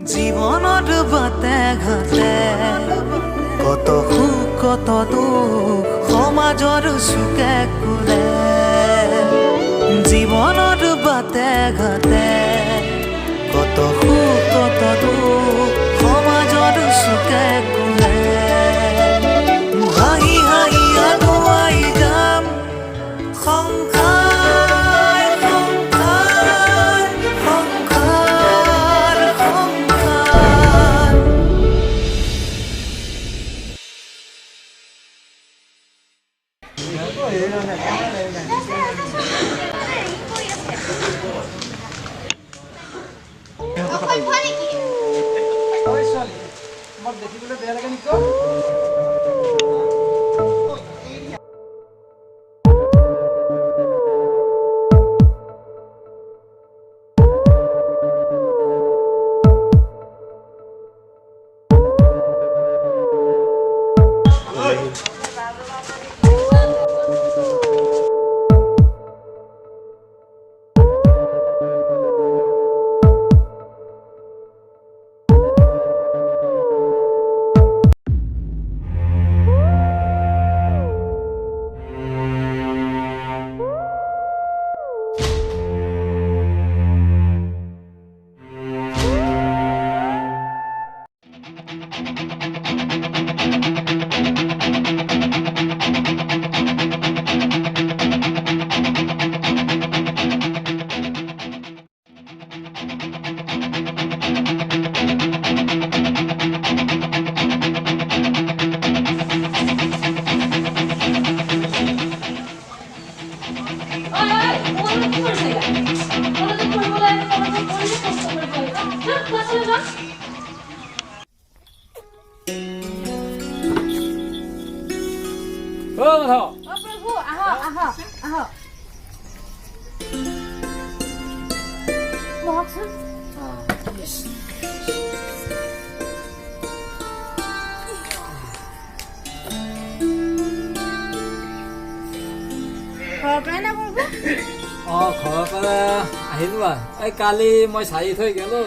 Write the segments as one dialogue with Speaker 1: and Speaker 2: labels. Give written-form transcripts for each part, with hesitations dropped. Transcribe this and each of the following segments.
Speaker 1: জীৱনত বাটে ঘাটে কত সুখ কত দুখ সমাজৰ চুকে কোলে জীৱনত বাটে ঘাটে কত সুখ কত দুখ সমাজৰ চুকে কোলে হাঁহি হাঁহি আগুৱাই যাম সংসাৰ সংসাৰ সংসাৰ সংসাৰ
Speaker 2: দেখিবলৈ বেয়া লাগে নেকি
Speaker 3: প্ৰভু আহক আহক আহক বহকচোন ঘৰৰ পৰাই না প্ৰভু
Speaker 2: ঘৰৰ পৰা আহিলো এই কালি মই চাৰি থৈ গলো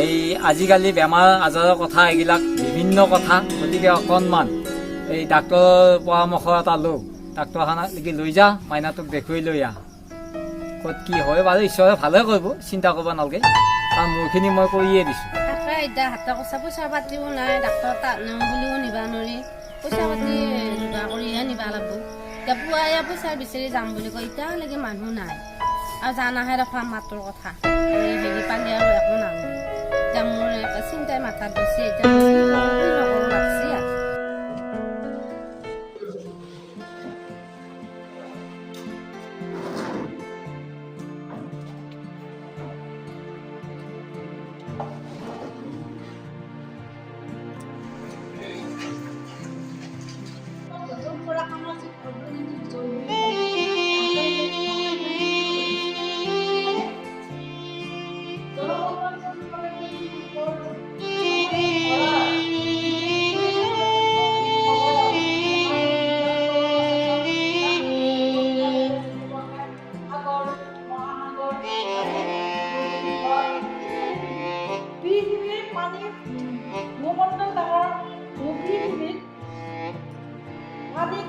Speaker 2: এই আজিকালি বেমাৰ আজাৰৰ কথা এইবিলাক বিভিন্ন কথা গতিকে অকণমান এই ডাক্তৰৰ পৰামৰ্শ এটা লওঁ ডাক্তৰখানালৈকে লৈ যা মাইনাটোক দেখুৱাই লৈ আহ ক'ত কি হয় বাৰু ঈশ্বৰে ভালে কৰিব চিন্তা কৰিব নালাগে কাৰণ মোৰখিনি মই কৰিয়ে দিছোঁ
Speaker 3: তাকে এতিয়া হাতৰ কথা পইচা পাতিও নাই ডাক্তৰ তাত নিওঁ বুলিও নিবা নোৱাৰি পইচা পাতি যোগাৰ কৰিহে নিবা লাগব এতিয়া পুৱাই পইচা বিচাৰি যাম বুলি কয় এতিয়ালৈকে মানুহ নাই আৰু জানাহে ৰখা মাতৰ কথা হেৰি পালে আৰু একো নালাগে এতিয়া মোৰ চিন্তাই মাথাত গৈছে এতিয়া নকৰোঁ লাগছি আৰু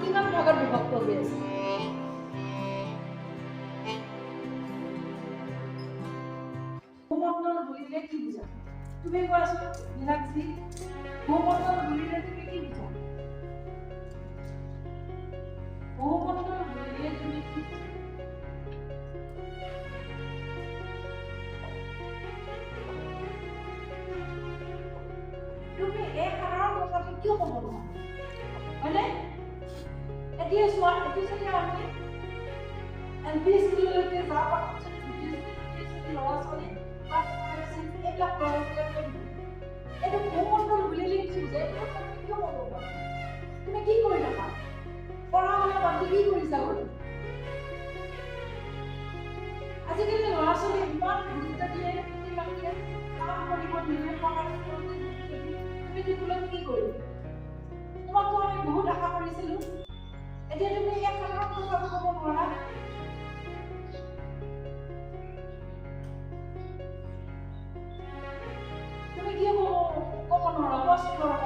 Speaker 4: কিমান ভাগত বিভক্ত হৈ আছে ভূমণ্ডল বুলিলে কি বুজা তুমি কোৱাচোন মীনাক্ষী ভূমণ্ডল বুলিলে তুমি কি বুজা ভূমণ্ডল বুলিলে তুমি কি বুজা তুমি এই সাধাৰণ কথাটো কিয় ক'ব নোৱাৰা হয়নে এতিয়া চোৱা এইটো যদি আমি এলপি স্কুললৈকে যাওঁ বা ল'ৰা ছোৱালী এইবিলাক এইটো ভূমণ্ডল বুলিলে কি বুজে কিয় ক'ব পাৰা তুমি কি কৰি থাকা পঢ়া শুনা বাদ দি কি কৰিছা আজিকালি ল'ৰা ছোৱালী ইমান গুৰুত্ব দিয়ে প্ৰতিবাকে কাম কৰিব নিলে পঢ়াৰ তুমি দিবলৈ কি কৰিবা তোমাকতো আমি বহুত আশা কৰিছিলোঁ এতিয়া তুমি এক সাধাৰণ কথা ক'ব নোৱাৰা নোৱাৰা কষ্ট কৰা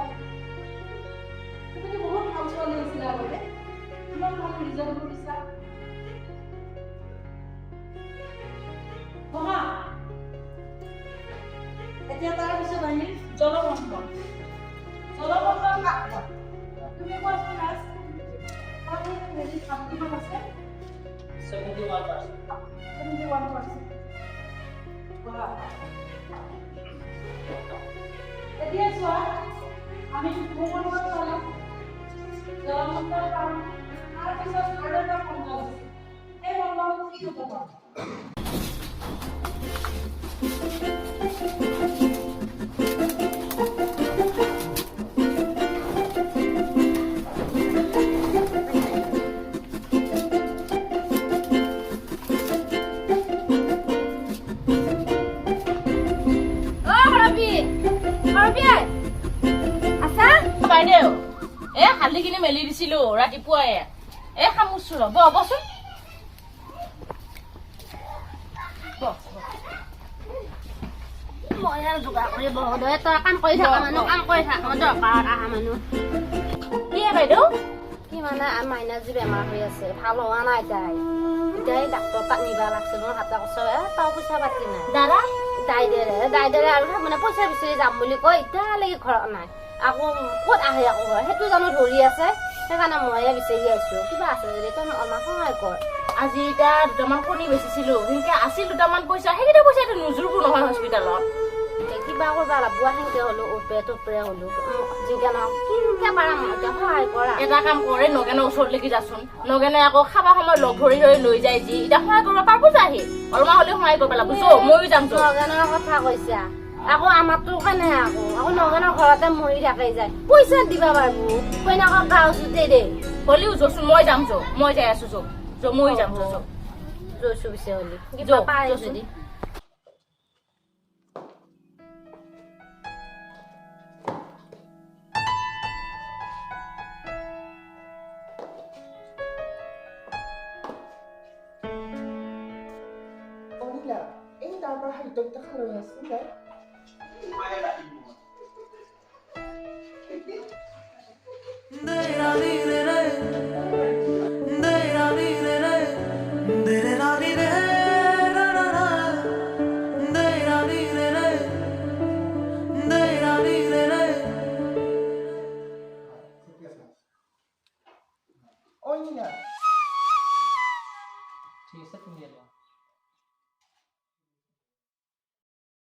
Speaker 4: তুমি বহুত ভাল ছোৱালী আছিলা আগতে ইমান ভাল ৰিজাল্ট কৰিছা মহা এতিয়া তাৰ পিছত আমি জলমন্থন কাক তুমি কোৱাচোন লাষ্ট পানী হেৰি কিমান আছে 71%. এতিয়া চোৱা আমি ভূমণ্ডলত পালোঁ জলমণ্ডল পাম তাৰপিছত আৰু এটা মণ্ডল আছে এই মণ্ডলটো কি হ'ব বাৰু
Speaker 5: বাইদেউ হালি কিনি মেলি দিছিলো ৰাতিপুৱাই সামুচো ৰ'ব বচোন
Speaker 3: মই আৰু যোগাৰ কৰি বহদৈ তই কাম কৰি থকা মানুহ কাম কৰি থাক দৰকাৰ অহা মানুহ
Speaker 5: কি বাইদেউ
Speaker 3: কি মানে মাইনাজী বেমাৰ হৈ আছে ভাল হোৱা নাই তাই এতিয়া ডাক্তৰ তাত নিবা লাগছে মোৰ হাতে কৈছে তই পইচা পাতি নাই
Speaker 5: দাদা
Speaker 3: দাইদেৰে আৰু মানে পইচা বিচাৰি যাম বুলি কয় এতিয়ালৈকে ঘৰত নাই আকৌ ক'ত আহে আকৌ ঘৰ সেইটো জানো ধৰি আছে সেইকাৰণে ময়ে বিচাৰি আহিছো কিবা আছে যদি তই অলপমান সহায় কৰ
Speaker 5: আজি এতিয়া দুটামান কণী বেচিছিলো সেনেকে আছিল দুটামান পইচা সেইকেইটা পইচাটো নোজোৰবো নহয় হস্পিটেলত
Speaker 3: কিবা কৰিব লাগব সেনেকে হ'লো ওপৰে হ'লো যিকে নহওক কিনকে পাৰা মই এতিয়া সহায় কৰা
Speaker 5: এটা কাম কৰে নগেনৰ ওচৰত লাগি যাচোন নগেনে আকৌ খাবা সময় লগ ধৰি ধৰি লৈ যায় যি এতিয়া সহায় কৰিব পাৰব যাহি অলপমান হ'লেও সহায় কৰিব লাগিব ময়ো যাম
Speaker 3: নগেনৰ কথা কৈছা আকৌ আমাৰতো কেনে আকৌ নগেনৰ ঘৰতে মৰি থাকে যায় পইচা দিবা পাৰব কইনাকক গাঁও চুতে দে
Speaker 5: হ'লেও যচোন মই যাম মই যাই আছো মই যাম
Speaker 3: জৈছো পিছে হ'লি কিবা পাৰে যদি
Speaker 6: এই তাৰ পৰা খাদ্যকেইটা খালৈ আছো তাই
Speaker 1: Dai, dai, dai.